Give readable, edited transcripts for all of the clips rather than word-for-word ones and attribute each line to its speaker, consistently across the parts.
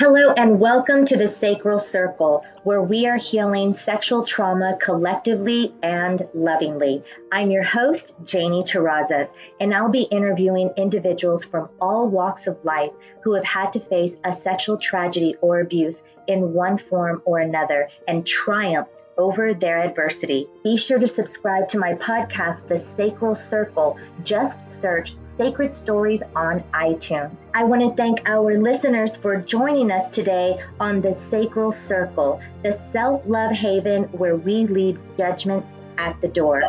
Speaker 1: Hello and welcome to the Sacral Circle, where we are healing sexual trauma collectively and lovingly. I'm your host, Janie Terrazas, and I'll be interviewing individuals from all walks of life who have had to face a sexual tragedy or abuse in one form or another and triumphed over their adversity. Be sure to subscribe to my podcast, The Sacral Circle. Just search Sacred Stories on iTunes. I want to thank our listeners for joining us today on the Sacral Circle, the self-love haven where we leave judgment at the door.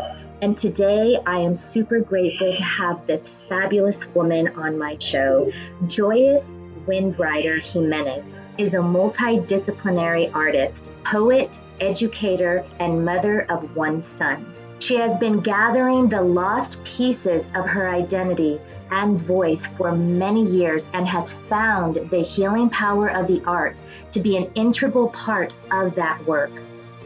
Speaker 1: And today I am super grateful to have this fabulous woman on my show. Joyous Windrider Jimenez is a multi-disciplinary artist, poet, educator, and mother of one son. She has been gathering the lost pieces of her identity and voice for many years and has found the healing power of the arts to be an integral part of that work.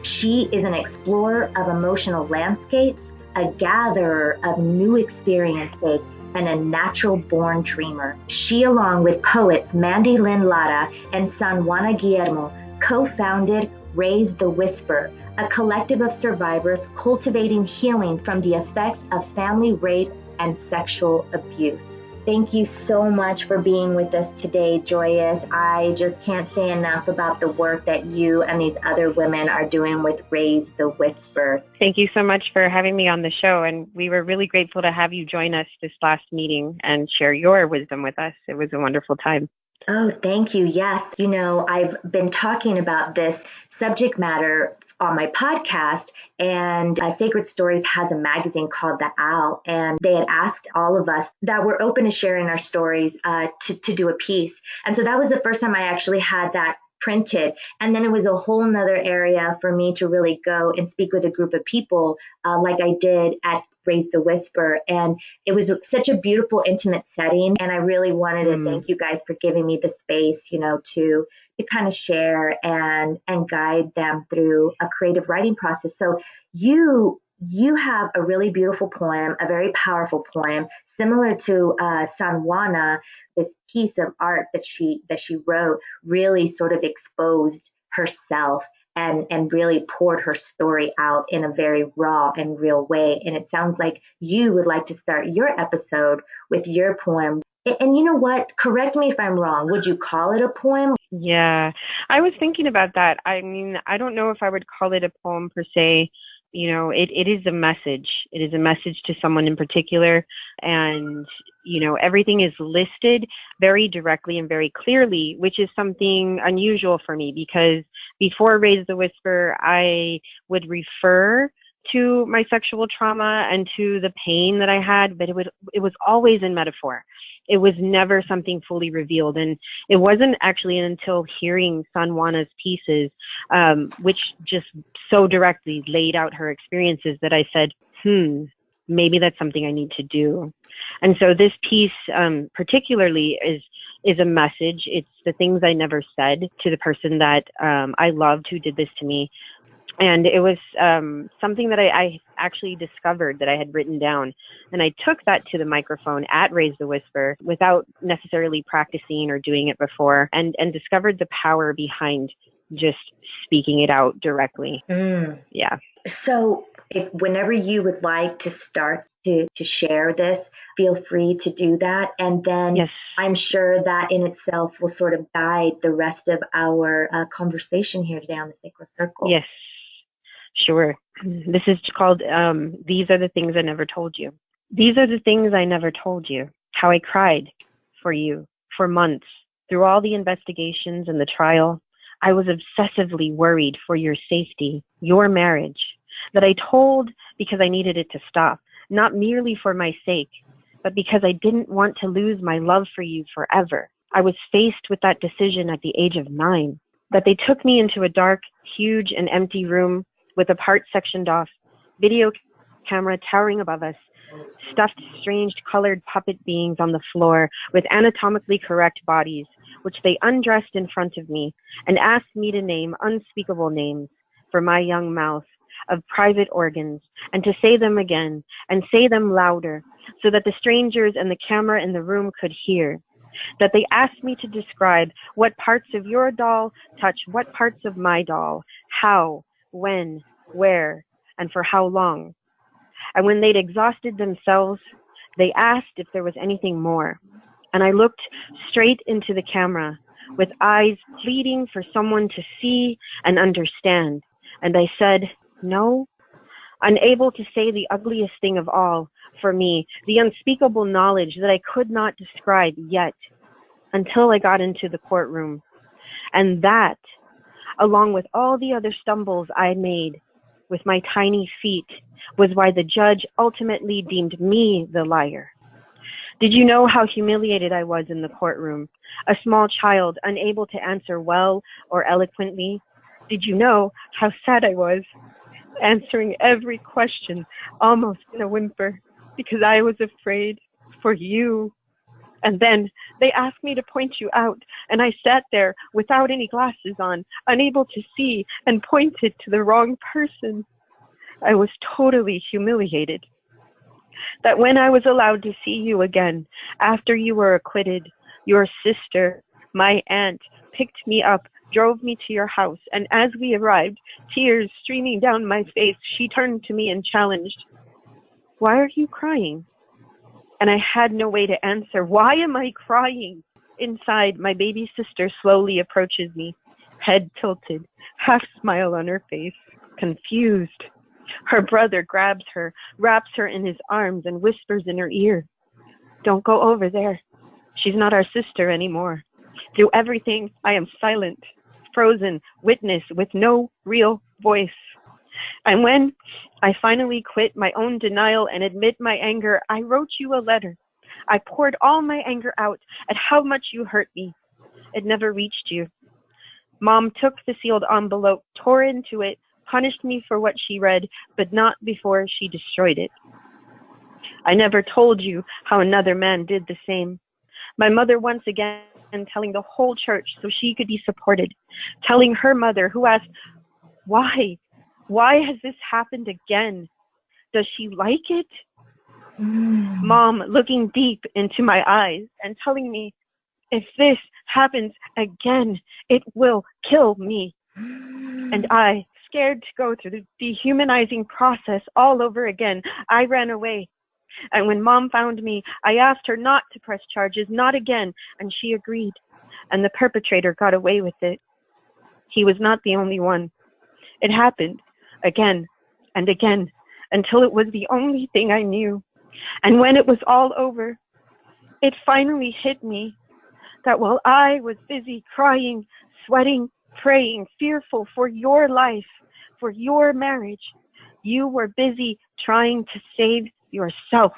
Speaker 1: She is an explorer of emotional landscapes, a gatherer of new experiences, and a natural-born dreamer. She, along with poets Mandy, Lynn, Lara, and son Juana, Guillermo, co-founded Raise the Whisper, a collective of survivors cultivating healing from the effects of family rape and sexual abuse. Thank you so much for being with us today, Joyous. I just can't say enough about the work that you and these other women are doing with Raise the Whisper.
Speaker 2: Thank you so much for having me on the show, and we were really grateful to have you join us this last meeting and share your wisdom with us. It was a wonderful time.
Speaker 1: Oh, thank you. Yes. I've been talking about this subject matter on my podcast, and Sacred Stories has a magazine called The Owl, and they had asked all of us that were open to sharing our stories to do a piece. And so that was the first time I actually had that printed. And then it was a whole nother area for me to really go and speak with a group of people like I did at Raise the Whisper. And it was such a beautiful, intimate setting. And I really wanted to thank you guys for giving me the space, to kind of share and guide them through a creative writing process. So you have a really beautiful poem, a very powerful poem, similar to San Juana. This piece of art that she wrote really sort of exposed herself and really poured her story out in a very raw and real way. And it sounds like you would like to start your episode with your poem. And you know what? Correct me if I'm wrong. Would you call it a poem?
Speaker 2: Yeah, I was thinking about that. I mean, I don't know if I would call it a poem per se. It is a message. It is a message to someone in particular. And, everything is listed very directly and very clearly, which is something unusual for me because before Raise the Whisper, I would refer to my sexual trauma and to the pain that I had, but it was always in metaphor. It was never something fully revealed. And it wasn't actually until hearing San Juana's pieces, which just so directly laid out her experiences, that I said, maybe that's something I need to do. And so this piece particularly is a message. It's the things I never said to the person that I loved who did this to me. And it was something that I actually discovered that I had written down. And I took that to the microphone at Raise the Whisper without necessarily practicing or doing it before, and discovered the power behind just speaking it out directly. Yeah.
Speaker 1: So whenever you would like to start to share this, feel free to do that. And then
Speaker 2: Yes.
Speaker 1: I'm sure that in itself will sort of guide the rest of our conversation here today on the Sacral Circle.
Speaker 2: Yes. Sure. This is called, These Are the Things I Never Told You. These are the things I never told you. How I cried for you for months. Through all the investigations and the trial, I was obsessively worried for your safety, your marriage, that I told because I needed it to stop, not merely for my sake, but because I didn't want to lose my love for you forever. I was faced with that decision at the age of 9, that they took me into a dark, huge, and empty room with a part sectioned off, video camera towering above us, stuffed, strange, colored puppet beings on the floor with anatomically correct bodies, which they undressed in front of me and asked me to name unspeakable names for my young mouth of private organs, and to say them again and say them louder so that the strangers and the camera in the room could hear. that they asked me to describe what parts of your doll touch what parts of my doll, how, when, where, and for how long. And when they'd exhausted themselves, they asked if there was anything more. And I looked straight into the camera with eyes pleading for someone to see and understand. And I said, no, unable to say the ugliest thing of all for me, the unspeakable knowledge that I could not describe yet until I got into the courtroom. And that, along with all the other stumbles I made with my tiny feet, was why the judge ultimately deemed me the liar. Did you know how humiliated I was in the courtroom? A small child, unable to answer well or eloquently. Did you know how sad I was, answering every question almost in a whimper, because I was afraid for you? And then they asked me to point you out, and I sat there without any glasses on, unable to see, and pointed to the wrong person. I was totally humiliated. That when I was allowed to see you again, after you were acquitted, your sister, my aunt, picked me up, drove me to your house, and as we arrived, tears streaming down my face, she turned to me and challenged, "Why are you crying?" And I had no way to answer. Why am I crying? Inside, my baby sister slowly approaches me, head tilted, half smile on her face, confused. Her brother grabs her, wraps her in his arms, and whispers in her ear, "Don't go over there. She's not our sister anymore." Through everything, I am silent, frozen, witness with no real voice. And when I finally quit my own denial and admit my anger, I wrote you a letter. I poured all my anger out at how much you hurt me. It never reached you. Mom took the sealed envelope, tore into it, punished me for what she read, but not before she destroyed it. I never told you how another man did the same. My mother once again telling the whole church so she could be supported, telling her mother, who asked, "Why? Why has this happened again? Does she like it?" Mom looking deep into my eyes and telling me, "If this happens again, it will kill me." And I, scared to go through the dehumanizing process all over again, I ran away. And when Mom found me, I asked her not to press charges, not again, and she agreed. And the perpetrator got away with it. He was not the only one. It happened again and again until it was the only thing I knew. And when it was all over, it finally hit me that while I was busy crying, sweating, praying, fearful for your life, for your marriage, you were busy trying to save yourself,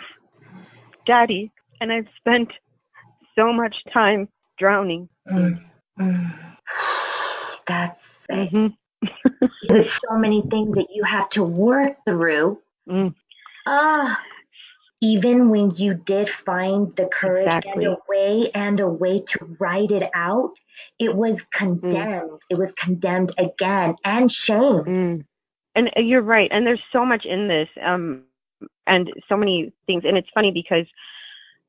Speaker 2: Daddy. And I've spent so much time drowning.
Speaker 1: That's there's so many things that you have to work through. Even when you did find the courage and a way to write it out, it was condemned. It was condemned again and shamed.
Speaker 2: And you're right. And there's so much in this, and so many things. And it's funny because,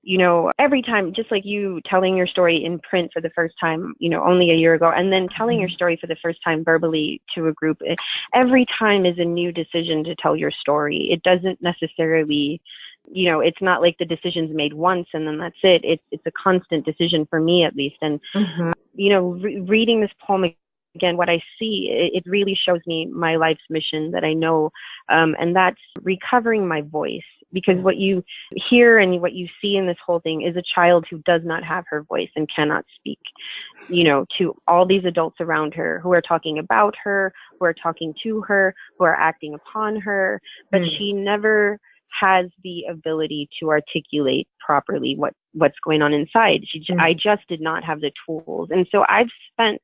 Speaker 2: you know, every time, just like you telling your story in print for the first time, you know, only a year ago, and then telling your story for the first time verbally to a group, every time is a new decision to tell your story. It doesn't necessarily, you know, it's not like the decision's made once and then that's it. It's a constant decision for me, at least. And, you know, reading this poem again, what I see, it really shows me my life's mission that I know, and that's recovering my voice. Because what you hear and what you see in this whole thing is a child who does not have her voice and cannot speak, you know, to all these adults around her who are talking about her, who are talking to her, who are acting upon her, but she never has the ability to articulate properly what's going on inside. I just did not have the tools. And so I've spent,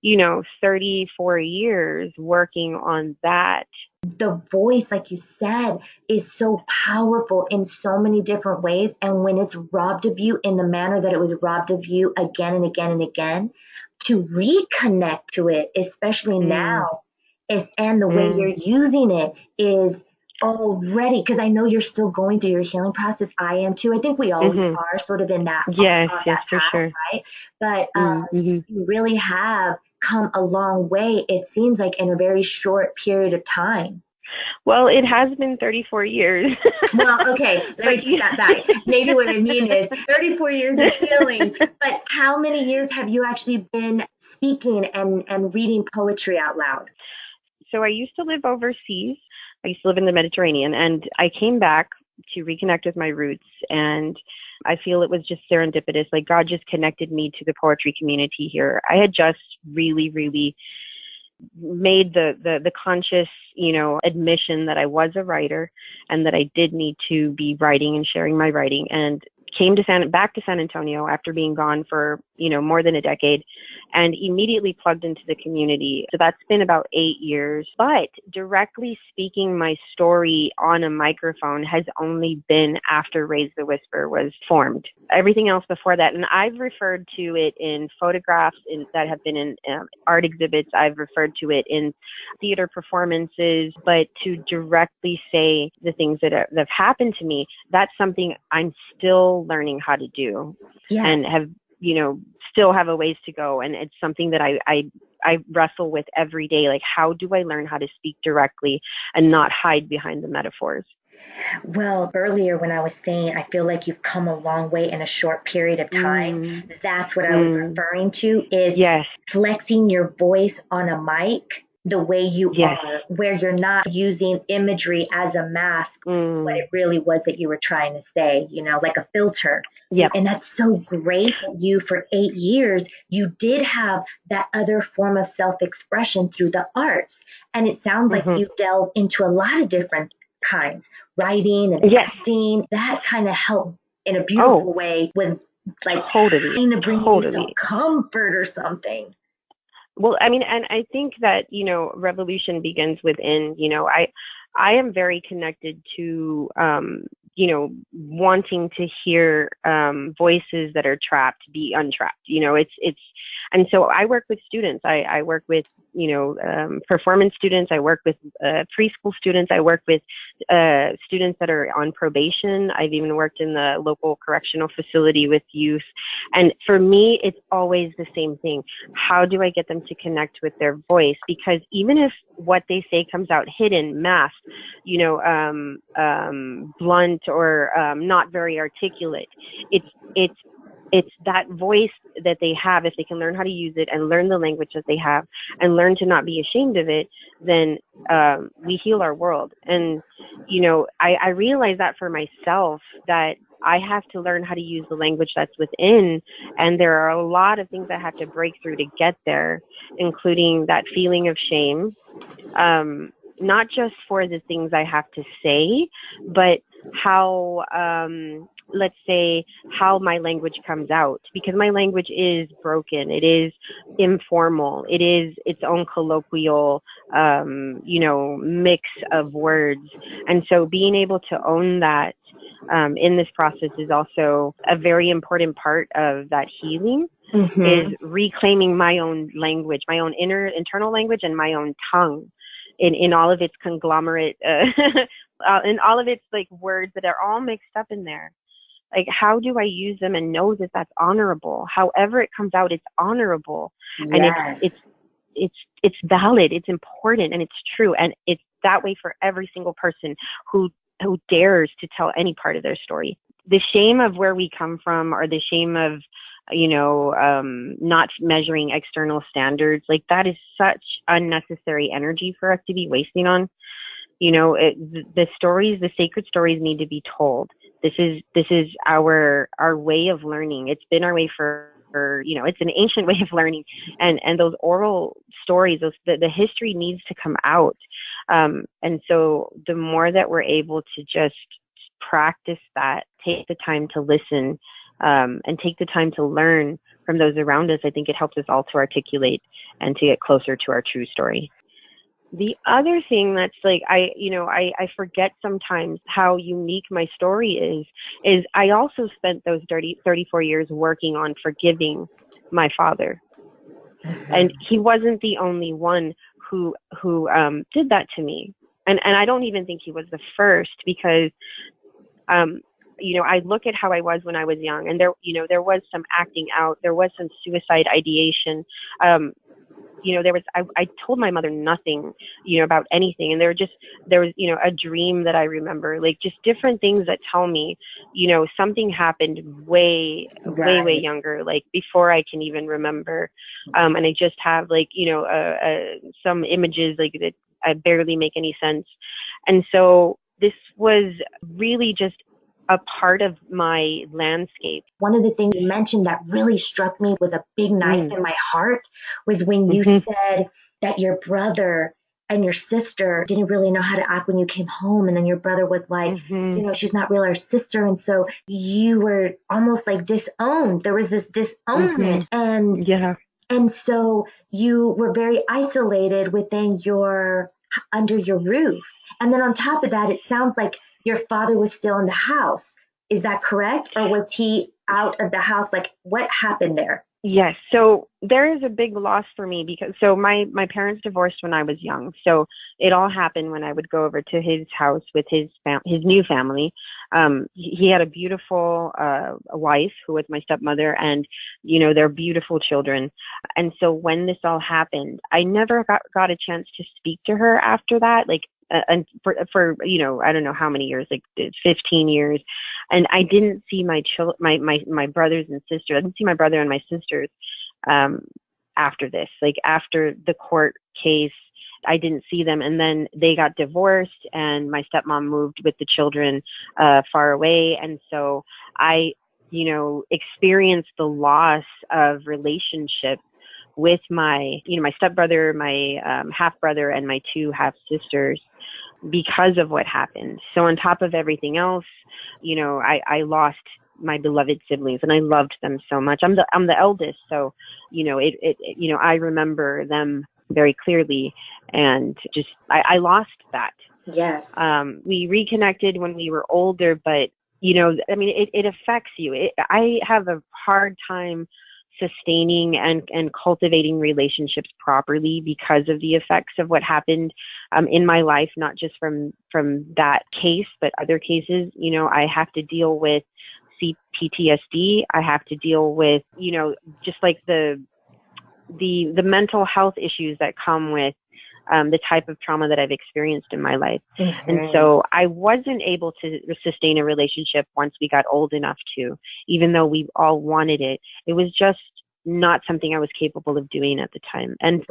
Speaker 2: you know, 34 years working on that.
Speaker 1: The voice, like you said, is so powerful in so many different ways. And when it's robbed of you in the manner that it was robbed of you again and again and again, to reconnect to it, especially now, and the way you're using it is already, because I know you're still going through your healing process. I am too. I think we always are sort of in that,
Speaker 2: Yes,
Speaker 1: on
Speaker 2: yes,
Speaker 1: that
Speaker 2: for
Speaker 1: path,
Speaker 2: sure.
Speaker 1: right? But
Speaker 2: Mm-hmm.
Speaker 1: you really have come a long way, it seems like, in a very short period of time.
Speaker 2: Well, it has been 34 years.
Speaker 1: Well, okay, let me
Speaker 2: But
Speaker 1: take that back. Maybe what I mean is 34 years of healing, but how many years have you actually been speaking and reading poetry out loud?
Speaker 2: So I used to live overseas. I used to live in the Mediterranean, and I came back to reconnect with my roots. And I feel it was just serendipitous. Like God just connected me to the poetry community here. I had just really, really made the conscious, admission that I was a writer and that I did need to be writing and sharing my writing, and came back to San Antonio after being gone for, more than a decade, and immediately plugged into the community. So that's been about 8 years. But directly speaking my story on a microphone has only been after Raise the Whisper was formed. Everything else before that, and I've referred to it in photographs that have been in art exhibits. I've referred to it in theater performances, but to directly say the things that have happened to me, that's something I'm still learning how to do.
Speaker 1: Yes.
Speaker 2: And have, still have a ways to go. And it's something that I wrestle with every day. Like, how do I learn how to speak directly and not hide behind the metaphors?
Speaker 1: Well, earlier when I was saying I feel like you've come a long way in a short period of time, that's what I was referring to, is flexing your voice on a mic the way you are, where you're not using imagery as a mask for what it really was that you were trying to say, like a filter.
Speaker 2: Yep.
Speaker 1: And that's so great that you, for 8 years, you did have that other form of self-expression through the arts. And it sounds like you delve into a lot of different kinds, writing and acting. That kind of helped in a beautiful way, was like trying to bring you some comfort or something.
Speaker 2: Well, I mean, and I think that, revolution begins within. I am very connected to, wanting to hear voices that are trapped be untrapped. And so I work with students. I work with, performance students. I work with preschool students. I work with students that are on probation. I've even worked in the local correctional facility with youth. And for me, it's always the same thing. How do I get them to connect with their voice? Because even if what they say comes out hidden, masked, blunt, or not very articulate, it's that voice that they have. If they can learn how to use it and learn the language that they have and learn to not be ashamed of it, then we heal our world. And, I realize that for myself, that I have to learn how to use the language that's within. And there are a lot of things I have to break through to get there, including that feeling of shame, not just for the things I have to say, but how, let's say, how my language comes out, because my language is broken. It is informal. It is its own colloquial, mix of words. And so being able to own that in this process is also a very important part of that healing. Is reclaiming my own language, my own internal language, and my own tongue in all of its conglomerate, in all of its like words that are all mixed up in there. Like, how do I use them and know that that's honorable? However it comes out, it's honorable.
Speaker 1: Yes.
Speaker 2: And it's valid, it's important, and it's true. And it's that way for every single person who dares to tell any part of their story. The shame of where we come from, or the shame of, not measuring external standards, like that is such unnecessary energy for us to be wasting on. The stories, the sacred stories, need to be told. This is our way of learning. It's been our way for it's an ancient way of learning, and those oral stories, the history needs to come out. And so the more that we're able to just practice that, take the time to listen, and take the time to learn from those around us, I think it helps us all to articulate and to get closer to our true story. The other thing that's like, I forget sometimes how unique my story is I also spent those 34 years working on forgiving my father. And he wasn't the only one who did that to me. And I don't even think he was the first, because, I look at how I was when I was young, and there was some acting out, there was some suicide ideation. I told my mother nothing, about anything. And there was, a dream that I remember, like just different things that tell me, something happened way younger, like before I can even remember. And I just have like, some images like that I barely make any sense. And so this was really just a part of my landscape.
Speaker 1: One of the things you mentioned that really struck me with a big knife in my heart was when you said that your brother and your sister didn't really know how to act when you came home. And then your brother was like, she's not really our sister. And so you were almost like disowned. There was this disownment. And so you were very isolated under your roof. And then on top of that, it sounds like your father was still in the house. Is that correct? Or was he out of the house? Like, what happened there?
Speaker 2: Yes. So there is a big loss for me, because my parents divorced when I was young. So it all happened when I would go over to his house with his new family. He had a beautiful wife who was my stepmother, and their beautiful children. And so when this all happened, I never got a chance to speak to her after that. Like, and for I don't know how many years, like 15 years. And I didn't see my brothers and sisters. I didn't see my brother and my sisters after this. Like after the court case, I didn't see them. And then they got divorced, and my stepmom moved with the children far away. And so I, experienced the loss of relationship with my stepbrother, my half brother, and my two half sisters, because of what happened. So on top of everything else, I lost my beloved siblings, and I loved them so much. I'm the eldest, so I remember them very clearly, and just I lost that.
Speaker 1: Yes.
Speaker 2: We reconnected when we were older, but it affects you. I have a hard time sustaining and cultivating relationships properly because of the effects of what happened in my life, not just from that case, but other cases. I have to deal with PTSD. I have to deal with, just like the mental health issues that come with the type of trauma that I've experienced in my life. And so I wasn't able to sustain a relationship once we got old enough to, even though we all wanted it. It was just not something I was capable of doing at the time. And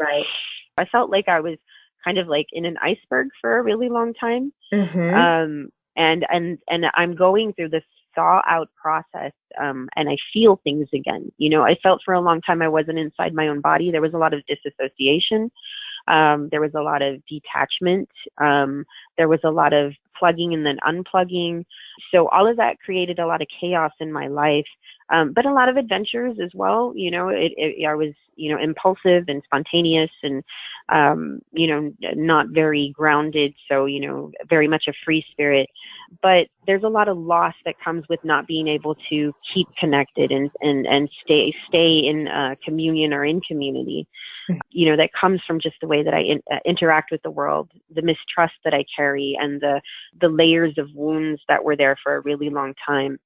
Speaker 2: I felt like I was kind of like in an iceberg for a really long time. And I'm going through this thaw out process, and I feel things again. I felt for a long time I wasn't inside my own body. There was a lot of disassociation. There was a lot of detachment. There was a lot of plugging and then unplugging. So all of that created a lot of chaos in my life, but a lot of adventures as well. I was, impulsive and spontaneous and, not very grounded. So, very much a free spirit. But there's a lot of loss that comes with not being able to keep connected and stay in communion or in community. That comes from just the way that I interact with the world, the mistrust that I carry, and the layers of wounds that were there for a really long time.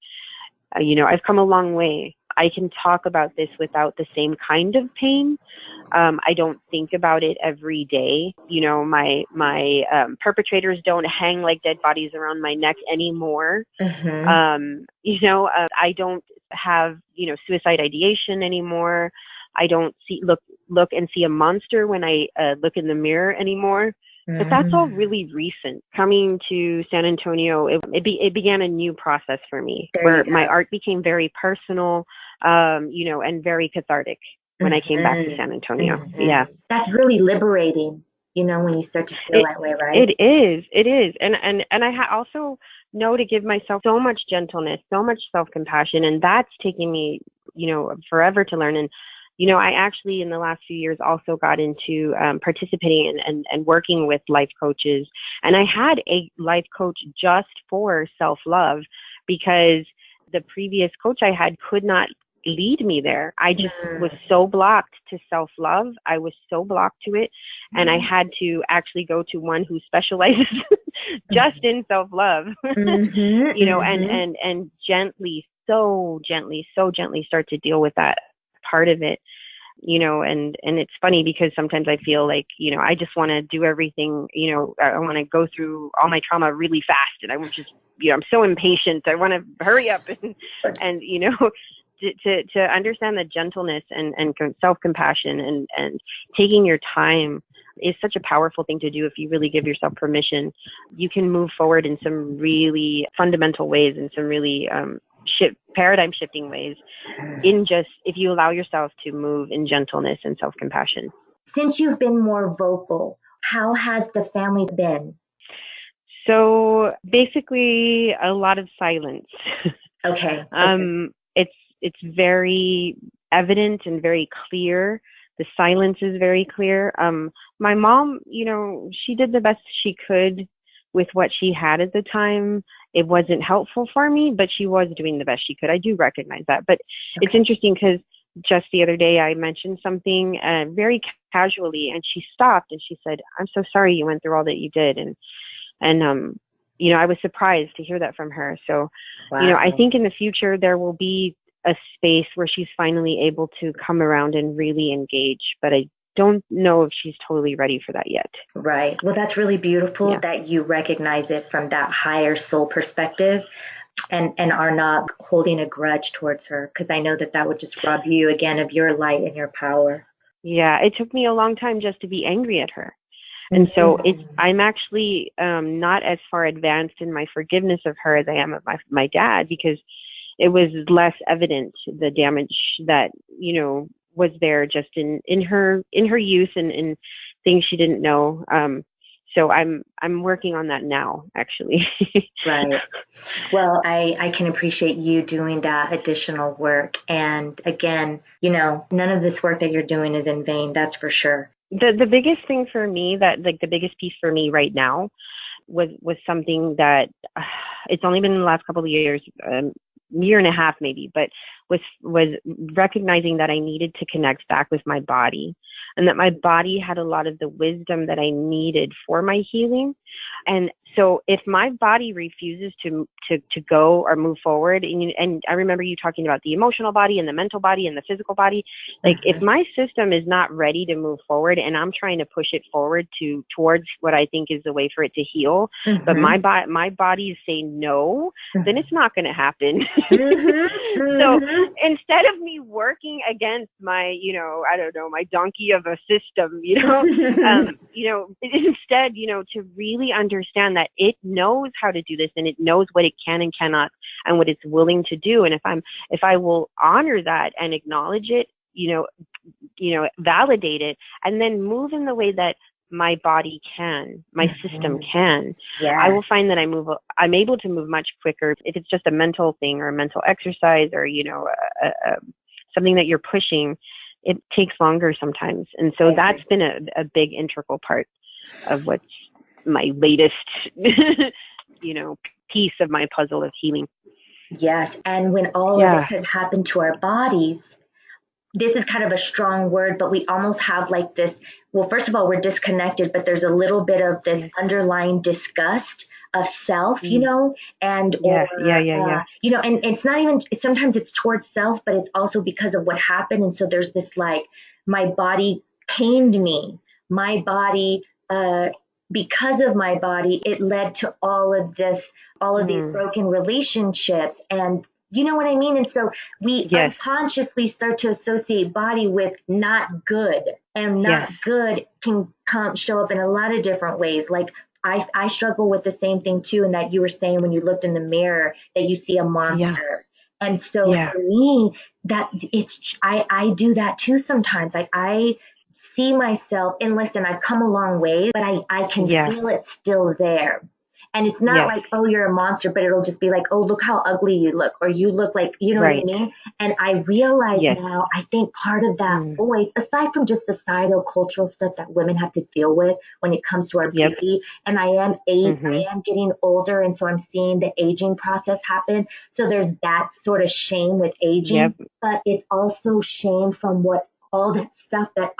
Speaker 2: I've come a long way. I can talk about this without the same kind of pain. I don't think about it every day. My perpetrators don't hang like dead bodies around my neck anymore. I don't have, suicide ideation anymore. I don't look and see a monster when I look in the mirror anymore. But that's all really recent. Coming to San Antonio, it began a new process for me, where my art became very personal, and very cathartic when I came back to San Antonio. Yeah.
Speaker 1: That's really liberating, when you start to feel that way, right?
Speaker 2: It is. And I also know to give myself so much gentleness, so much self-compassion, and that's taking me, forever to learn. And I actually, in the last few years, also got into participating and working with life coaches. And I had a life coach just for self-love, because the previous coach I had could not lead me there. I just was so blocked to self-love. I was so blocked to it. And I had to actually go to one who specializes just in self-love, you know, and gently, so gently start to deal with that part of it. You know, and it's funny because sometimes I feel like, you know, I just want to do everything, you know, I want to go through all my trauma really fast, and I would just, you know, I'm so impatient. I want to hurry up and you know, to understand the gentleness and self-compassion and taking your time is such a powerful thing to do. If you really give yourself permission, you can move forward in some really fundamental ways, in some really paradigm shifting ways, in just if you allow yourself to move in gentleness and self-compassion.
Speaker 1: Since you've been more vocal, how has the family been?
Speaker 2: So basically a lot of silence.
Speaker 1: Okay.
Speaker 2: It's very evident and very clear. The silence is very clear. My mom, you know, she did the best she could with what she had at the time. It wasn't helpful for me, but she was doing the best she could. I do recognize that. But It's interesting because just the other day I mentioned something very casually, and she stopped and she said, "I'm so sorry you went through all that you did." And you know, I was surprised to hear that from her. So, you know, I think in the future there will be a space where she's finally able to come around and really engage, but I don't know if she's totally ready for that yet.
Speaker 1: Right. Well, that's really beautiful that you recognize it from that higher soul perspective and are not holding a grudge towards her, because I know that would just rob you again of your light and your power.
Speaker 2: Yeah, it took me a long time just to be angry at her. And so I'm actually not as far advanced in my forgiveness of her as I am of my dad, because it was less evident, the damage that, you know, was there just in her youth and in things she didn't know. So I'm working on that now, actually.
Speaker 1: Right. Well, I can appreciate you doing that additional work. And again, you know, none of this work that you're doing is in vain. That's for sure.
Speaker 2: The biggest thing for me, that like the biggest piece for me right now was something that it's only been in the last couple of years, year and a half maybe, but was recognizing that I needed to connect back with my body, and that my body had a lot of the wisdom that I needed for my healing. And so if my body refuses to go or move forward, and I remember you talking about the emotional body and the mental body and the physical body, like if my system is not ready to move forward and I'm trying to push it forward towards what I think is the way for it to heal, but my body is saying no, then it's not going to happen. So instead of me working against my, you know, I don't know, my donkey of a system, you know, instead, you know, to really understand that it knows how to do this and it knows what it can and cannot and what it's willing to do. And if I will honor that and acknowledge it, you know, validate it, and then move in the way that my body can, my system can, I will find that I'm able to move much quicker. If it's just a mental thing or a mental exercise or, you know, something that you're pushing, it takes longer sometimes. And so that's been a big integral part of what's my latest, you know, piece of my puzzle of healing.
Speaker 1: Yes. And when all of this has happened to our bodies, this is kind of a strong word, but we almost have like this, well, first of all, we're disconnected, but there's a little bit of this underlying disgust of self, you know, and, you know, and it's not even, sometimes it's towards self, but it's also because of what happened. And so there's this, like, my body pained me, my body, because of my body, it led to all of this, all of these broken relationships. And you know what I mean? And so we unconsciously start to associate body with not good, and not good can show up in a lot of different ways. Like I struggle with the same thing too. And that you were saying when you looked in the mirror that you see a monster. And so for me, that I do that too sometimes. Like I see myself, and listen, I've come a long way, but I can feel it still there. And it's not like, oh, you're a monster, but it'll just be like, oh, look how ugly you look, or you look like, you know what I mean? And I realize now, I think part of that voice, aside from just societal, cultural stuff that women have to deal with when it comes to our beauty, and I am getting older, and so I'm seeing the aging process happen. So there's that sort of shame with aging, but it's also shame from what all that stuff that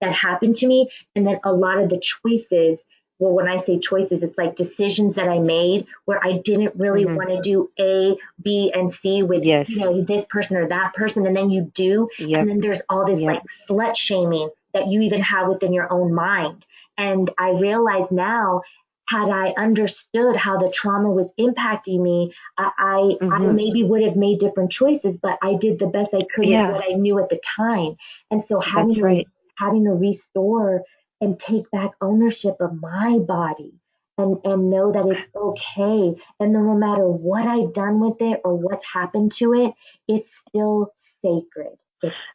Speaker 1: happened to me, and then a lot of the choices. Well, when I say choices, it's like decisions that I made where I didn't really want to do A, B, and C with, you know, this person or that person. And then you do. And then there's all this like slut shaming that you even have within your own mind. And I realize now, had I understood how the trauma was impacting me, I maybe would have made different choices, but I did the best I could with what I knew at the time. And so having to restore and take back ownership of my body and know that it's okay. And no matter what I've done with it or what's happened to it, it's still sacred.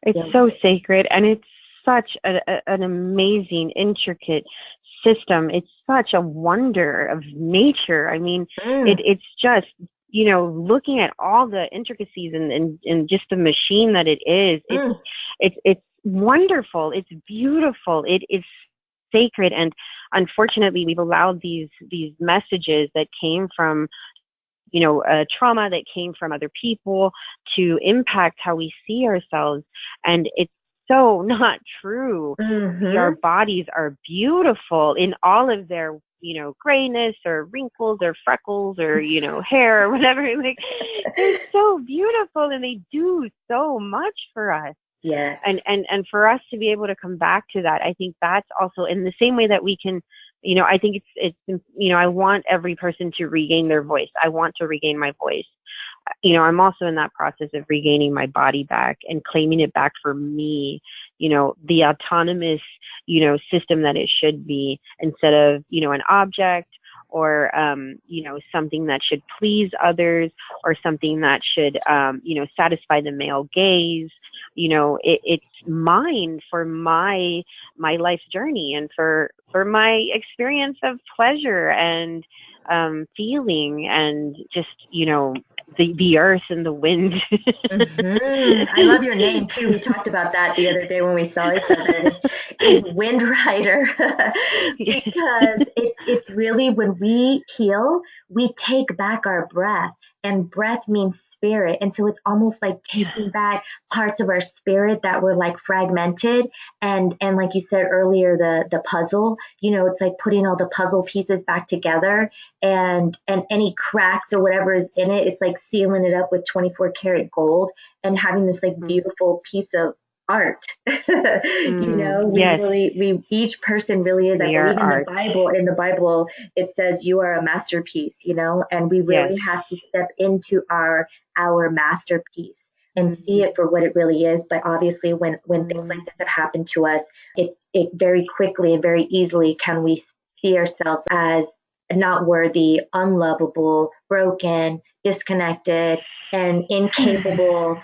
Speaker 2: It's so sacred. And it's such an amazing, intricate system. It's such a wonder of nature. I mean, it's just, you know, looking at all the intricacies and just the machine that it is, it's wonderful. It's beautiful. It is sacred. And unfortunately, we've allowed these messages that came from, you know, trauma that came from other people to impact how we see ourselves. And it's so not true. Our bodies are beautiful in all of their, you know, grayness or wrinkles or freckles or, you know, hair or whatever. Like, they're so beautiful and they do so much for us.
Speaker 1: Yes.
Speaker 2: And for us to be able to come back to that, I think that's also in the same way that we can, you know, I think it's, you know, I want every person to regain their voice. I want to regain my voice. You know, I'm also in that process of regaining my body back and claiming it back for me, you know, the autonomous, you know, system that it should be, instead of, you know, an object or, you know, something that should please others or something that should, you know, satisfy the male gaze. You know, it's mine for my life's journey and for my experience of pleasure and feeling and just, you know, the earth and the wind.
Speaker 1: I love your name too. We talked about that the other day when we saw each other. Is Windrider because it's really when we heal, we take back our breath. And breath means spirit. And so it's almost like taking back parts of our spirit that were like fragmented. And like you said earlier, the puzzle, you know, it's like putting all the puzzle pieces back together and any cracks or whatever is in it, it's like sealing it up with 24 karat gold and having this like beautiful piece of art. You know, we each person really is. I believe in the Bible, it says you are a masterpiece, you know, and we really have to step into our masterpiece and see it for what it really is. But obviously when things like this have happened to us, it very quickly and very easily can we see ourselves as not worthy, unlovable, broken, disconnected, and incapable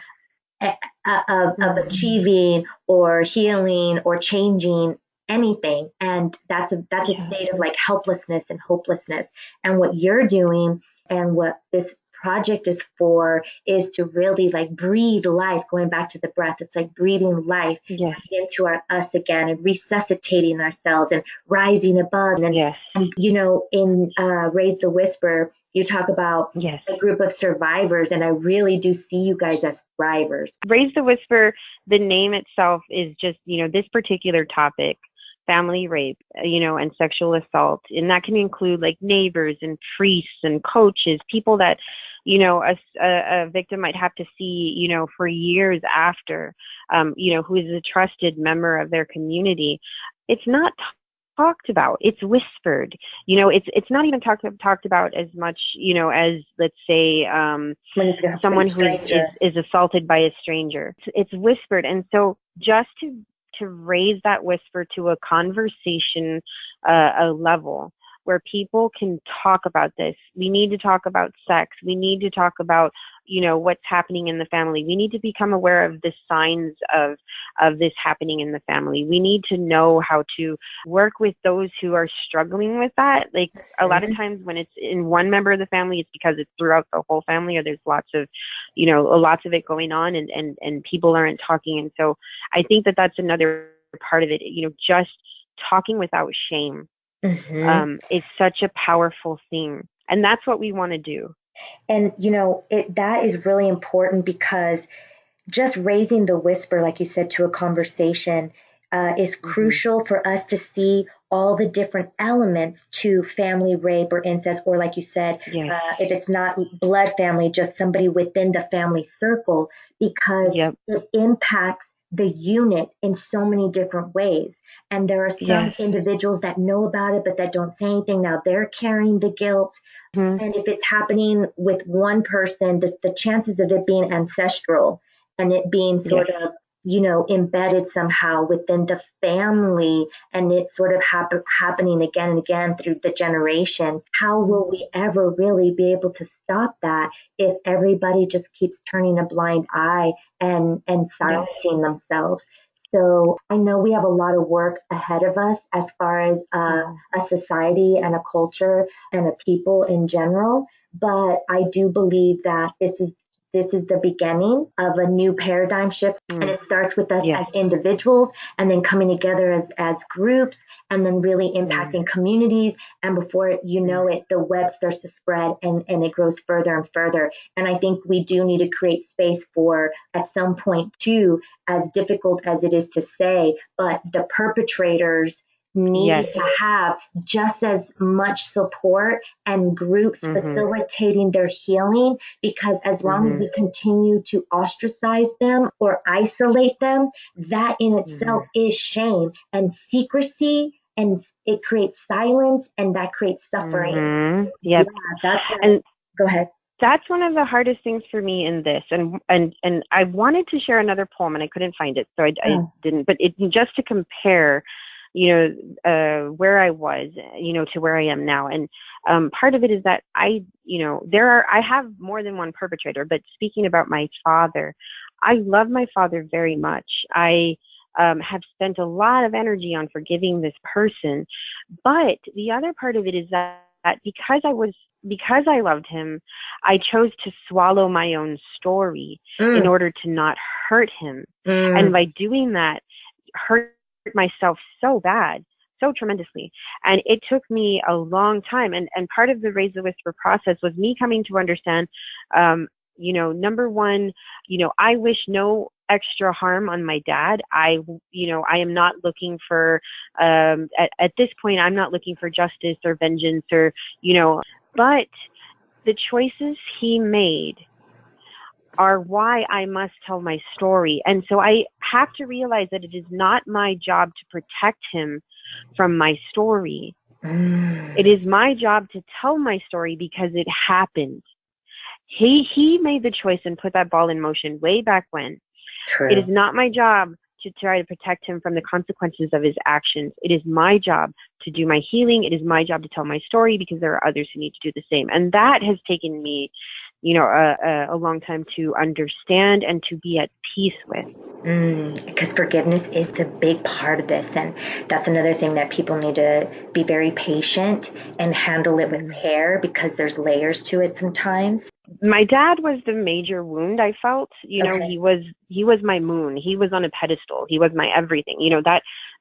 Speaker 1: of achieving or healing or changing anything. And that's a state of like helplessness and hopelessness. And what you're doing and what this project is for is to really like breathe life, going back to the breath. It's like breathing life into us again and resuscitating ourselves and rising above. And you know, in Raise the Whisper, you talk about a group of survivors, and I really do see you guys as thrivers.
Speaker 2: Raise the Whisper, the name itself is just, you know, this particular topic, family rape, you know, and sexual assault. And that can include like neighbors and priests and coaches, people that, you know, a victim might have to see, you know, for years after, you know, who is a trusted member of their community. It's not talked about. It's whispered. You know, it's not even talked about as much, you know, as, let's say, someone who is assaulted by a stranger. It's whispered. And so just to raise that whisper to a conversation, a level, where people can talk about this. We need to talk about sex. We need to talk about, what's happening in the family. We need to become aware of the signs of this happening in the family. We need to know how to work with those who are struggling with that. Like a lot of times when it's in one member of the family, it's because it's throughout the whole family, or there's lots of it going on, and people aren't talking. And so I think that that's another part of it, just talking without shame. Is such a powerful thing. And that's what we want to do.
Speaker 1: And, that is really important, because just raising the whisper, like you said, to a conversation is crucial for us to see all the different elements to family rape or incest, or like you said, if it's not blood family, just somebody within the family circle, because it impacts the unit in so many different ways. And there are some individuals that know about it, but that don't say anything. Now they're carrying the guilt. And if it's happening with one person, the chances of it being ancestral and it being sort of, embedded somehow within the family, and it's sort of happening again and again through the generations. How will we ever really be able to stop that if everybody just keeps turning a blind eye and silencing themselves? So I know we have a lot of work ahead of us as far as a society and a culture and a people in general. But I do believe that this is the beginning of a new paradigm shift. And it starts with us as individuals, and then coming together as groups, and then really impacting communities. And before you know it, the web starts to spread, and it grows further and further. And I think we do need to create space for, at some point too, as difficult as it is to say, but the perpetrators need to have just as much support and groups facilitating their healing, because as long as we continue to ostracize them or isolate them, that in itself is shame and secrecy, and it creates silence, and that creates suffering. That's
Speaker 2: and
Speaker 1: go ahead.
Speaker 2: That's one of the hardest things for me in this, and I wanted to share another poem and I couldn't find it, so I didn't, but it just to compare where I was, to where I am now. And part of it is that I have more than one perpetrator, but speaking about my father, I love my father very much. I have spent a lot of energy on forgiving this person. But the other part of it is that because I loved him, I chose to swallow my own story in order to not hurt him. And by doing that, hurt myself so bad, so tremendously. And it took me a long time. And part of the Raise the Whisper process was me coming to understand, number one, I wish no extra harm on my dad. I am not looking for, at this point, I'm not looking for justice or vengeance or, but the choices he made are why I must tell my story. And so I have to realize that it is not my job to protect him from my story. It is my job to tell my story because it happened. He made the choice and put that ball in motion way back when. True. It is not my job to try to protect him from the consequences of his actions. It is my job to do my healing. It is my job to tell my story because there are others who need to do the same. And that has taken me a long time to understand and to be at peace with.
Speaker 1: Because forgiveness is a big part of this. And that's another thing that people need to be very patient and handle it with care, because there's layers to it sometimes.
Speaker 2: My dad was the major wound I felt. He was my moon. He was on a pedestal. He was my everything.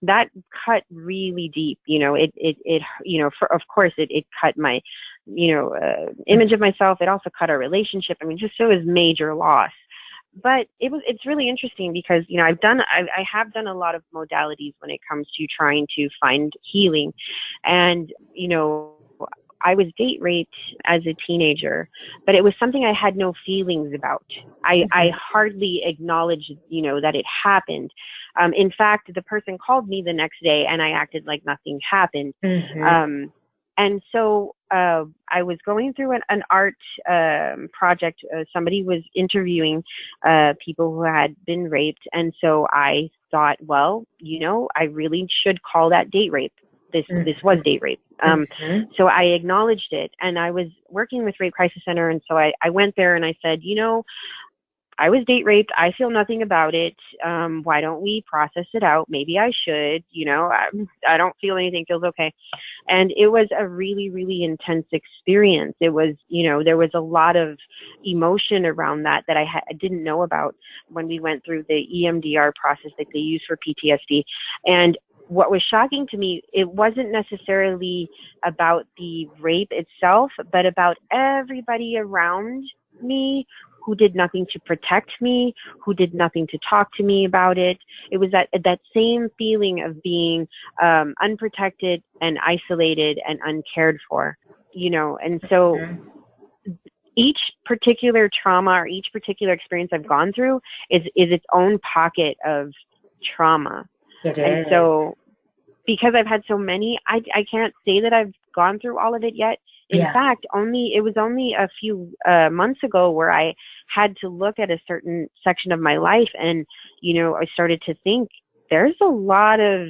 Speaker 2: That cut really deep. Of course it cut my image of myself. It also cut our relationship. I mean, just so it was major loss. But it's really interesting because, I have done a lot of modalities when it comes to trying to find healing. And, I was date raped as a teenager, but it was something I had no feelings about. I hardly acknowledged, that it happened. In fact, the person called me the next day and I acted like nothing happened. And so I was going through an art project. Somebody was interviewing people who had been raped. And so I thought, well, I really should call that date rape. this was date rape. So I acknowledged it, and I was working with Rape Crisis Center. And so I went there and I said, I was date raped. I feel nothing about it. Why don't we process it out? Maybe I should, I don't feel anything, feels okay. And it was a really, really intense experience. It was, there was a lot of emotion around that I didn't know about when we went through the EMDR process that they use for PTSD. And what was shocking to me, it wasn't necessarily about the rape itself, but about everybody around me who did nothing to protect me, who did nothing to talk to me about it. It was that same feeling of being unprotected and isolated and uncared for, and so each particular trauma or each particular experience I've gone through is its own pocket of trauma.
Speaker 1: It
Speaker 2: and
Speaker 1: is.
Speaker 2: So because I've had so many, I can't say that I've gone through all of it yet. In fact, it was only a few months ago where I had to look at a certain section of my life, and I started to think there's a lot of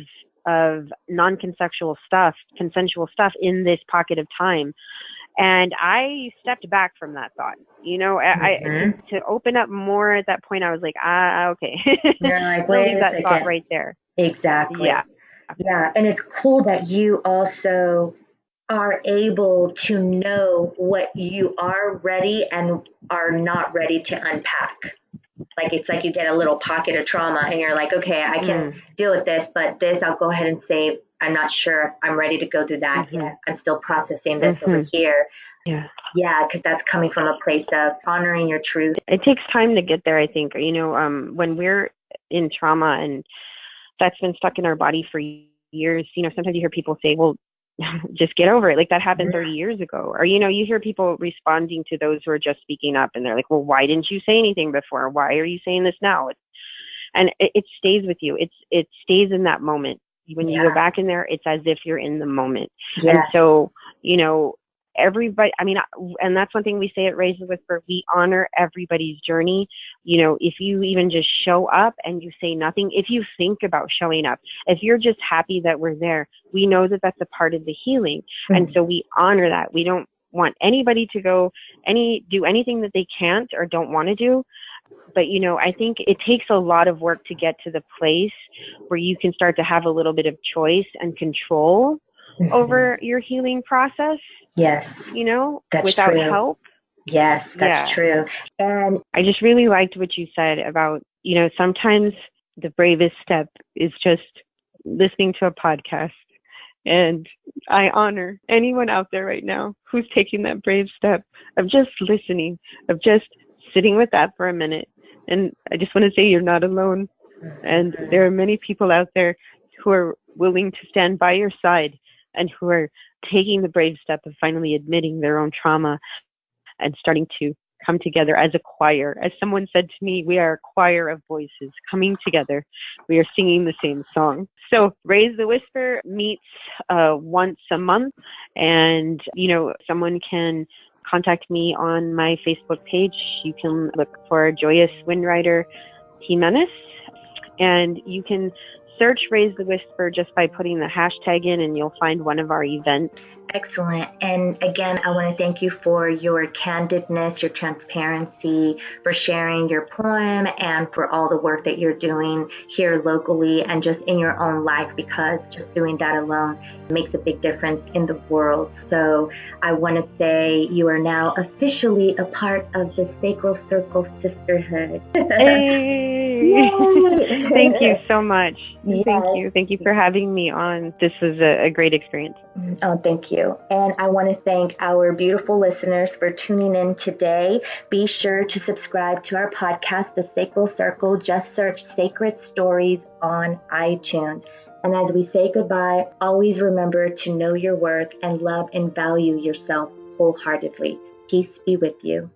Speaker 2: non-consensual stuff, consensual stuff in this pocket of time, and I stepped back from that thought. To open up more at that point, I was like, okay,
Speaker 1: you're like, wait
Speaker 2: leave
Speaker 1: a
Speaker 2: that
Speaker 1: second.
Speaker 2: thought right there.
Speaker 1: Exactly. Yeah, and it's cool that you also are able to know what you are ready and are not ready to unpack. Like, it's like you get a little pocket of trauma and you're like, okay, I can deal with this, but this, I'll go ahead and say, I'm not sure if I'm ready to go through that yet. I'm still processing this over here. Yeah, because that's coming from a place of honoring your truth.
Speaker 2: It takes time to get there, I think. When we're in trauma and that's been stuck in our body for years, sometimes you hear people say, well, just get over it. Like, that happened 30 years ago. Or, you hear people responding to those who are just speaking up, and they're like, well, why didn't you say anything before? Why are you saying this now? And it stays with you. It stays in that moment. When you go back in there, it's as if you're in the moment. And so, everybody, and that's one thing we say at Raise the Whisper, we honor everybody's journey. If you even just show up and you say nothing, if you think about showing up, if you're just happy that we're there, we know that that's a part of the healing. And so we honor that. We don't want anybody to do anything that they can't or don't want to do. But, I think it takes a lot of work to get to the place where you can start to have a little bit of choice and control over your healing process.
Speaker 1: Yes. That's
Speaker 2: without
Speaker 1: true.
Speaker 2: help.
Speaker 1: Yes, that's true. And
Speaker 2: I just really liked what you said about, sometimes the bravest step is just listening to a podcast. And I honor anyone out there right now who's taking that brave step of just listening, of just sitting with that for a minute. And I just want to say you're not alone. And there are many people out there who are willing to stand by your side and who are taking the brave step of finally admitting their own trauma and starting to come together as a choir. As someone said to me, we are a choir of voices coming together. We are singing the same song. So Raise the Whisper meets once a month, and, someone can contact me on my Facebook page. You can look for Joyous Windrider Jimenez, and you can search Raise the Whisper just by putting the hashtag in, and you'll find one of our events.
Speaker 1: Excellent. And again, I want to thank you for your candidness, your transparency, for sharing your poem, and for all the work that you're doing here locally and just in your own life, because just doing that alone makes a big difference in the world. So I want to say you are now officially a part of the Sacral Circle Sisterhood.
Speaker 2: Hey. Thank you so much.
Speaker 1: Yes.
Speaker 2: Thank you for having me on. This was a great experience.
Speaker 1: Oh, thank you. And I want to thank our beautiful listeners for tuning in today. Be sure to subscribe to our podcast, The Sacral Circle. Just search Sacred Stories on iTunes. And as we say goodbye, always remember to know your worth and love and value yourself wholeheartedly. Peace be with you.